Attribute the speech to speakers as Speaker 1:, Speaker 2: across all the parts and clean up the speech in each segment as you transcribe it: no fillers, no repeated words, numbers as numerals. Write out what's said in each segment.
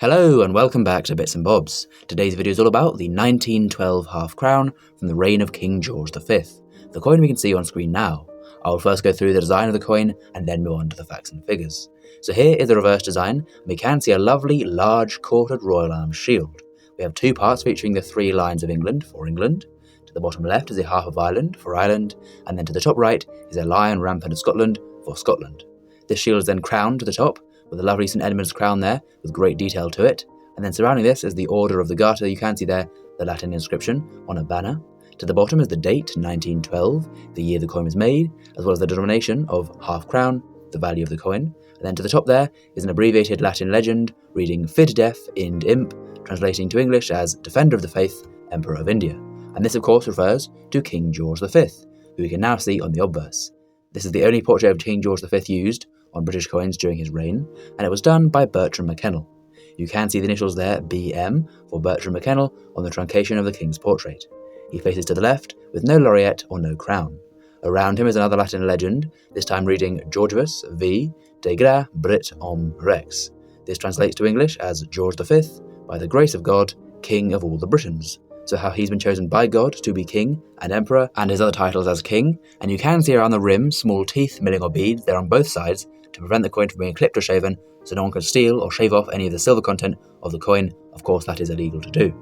Speaker 1: Hello and welcome back to Bits and Bobs. Today's video is all about the 1912 half crown from the reign of King George V, the coin we can see on screen now. I will first go through the design of the coin and then move on to the facts and figures. So here is the reverse design, and we can see a lovely large quartered royal arm shield. We have two parts featuring the three lines of England for England. To the bottom left is a half of Ireland for Ireland, and then to the top right is a lion rampant of Scotland for Scotland. This shield is then crowned to the top with a lovely St Edmund's crown there with great detail to it, and then surrounding this is the Order of the Garter. You can see there the Latin inscription on a banner. To the bottom is the date, 1912, the year the coin was made, as well as the denomination of half crown, the value of the coin. And then to the top there is an abbreviated Latin legend reading Fid Def Ind Imp, translating to English as Defender of the Faith, Emperor of India. And this of course refers to King George V, who we can now see on the obverse. This is the only portrait of King George V used on British coins during his reign, and it was done by Bertram McKennell. You can see the initials there, BM, for Bertram McKennell, on the truncation of the king's portrait. He faces to the left, with no laureate or no crown. Around him is another Latin legend, this time reading Georgius V. de gra Brit om Rex. This translates to English as George V, by the grace of God, King of all the Britons. So how he's been chosen by God to be king and emperor, and his other titles as king. And you can see around the rim small teeth, milling or beads there on both sides to prevent the coin from being clipped or shaven, so no one can steal or shave off any of the silver content of the coin. Of course, that is illegal to do.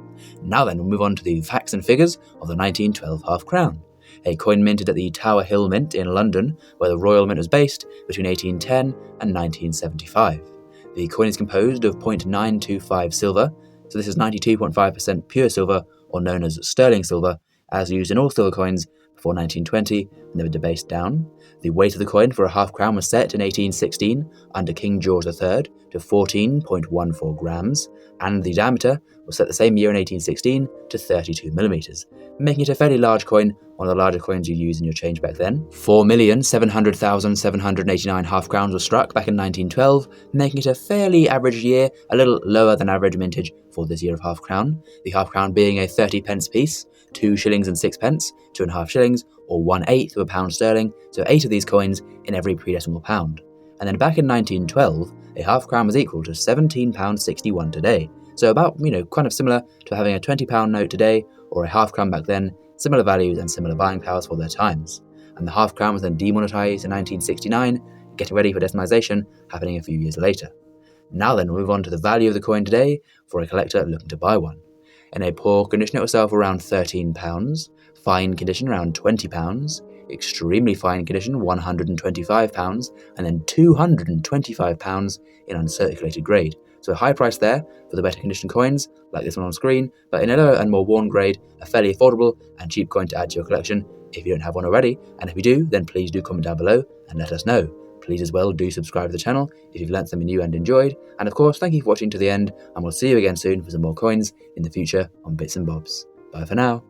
Speaker 1: Now then, we'll move on to the facts and figures of the 1912 half crown. A coin minted at the Tower Hill Mint in London, where the Royal Mint was based between 1810 and 1975. The coin is composed of 0.925 silver, so this is 92.5% pure silver, or known as sterling silver, as used in all silver coins before 1920 when they were debased down. The weight of the coin for a half crown was set in 1816 under King George III to 14.14 grams, and the diameter was set the same year in 1816 to 32 millimeters, making it a fairly large coin, one of the larger coins you used in your change back then. 4,700,789 half crowns were struck back in 1912, making it a fairly average year, a little lower than average mintage for this year of half crown. The half crown being a 30p piece, 2 shillings and 6p, 2.5 shillings, or 1/8 of a pound sterling, so 8 of these coins in every pre-decimal pound. And then back in 1912, a half crown was equal to £17.61 today. So about, kind of similar to having a £20 note today or a half crown back then, similar values and similar buying powers for their times. And the half crown was then demonetised in 1969, getting ready for decimalisation happening a few years later. Now then, we'll move on to the value of the coin today for a collector looking to buy one. In a poor condition it will sell for around £13, fine condition around £20, extremely fine condition £125, and then £225 in uncirculated grade. So a high price there for the better condition coins, like this one on screen, but in a lower and more worn grade, a fairly affordable and cheap coin to add to your collection if you don't have one already. And if you do, then please do comment down below and let us know. Please as well do subscribe to the channel if you've learnt something new and enjoyed. And of course, thank you for watching to the end, and we'll see you again soon for some more coins in the future on Bits and Bobs. Bye for now.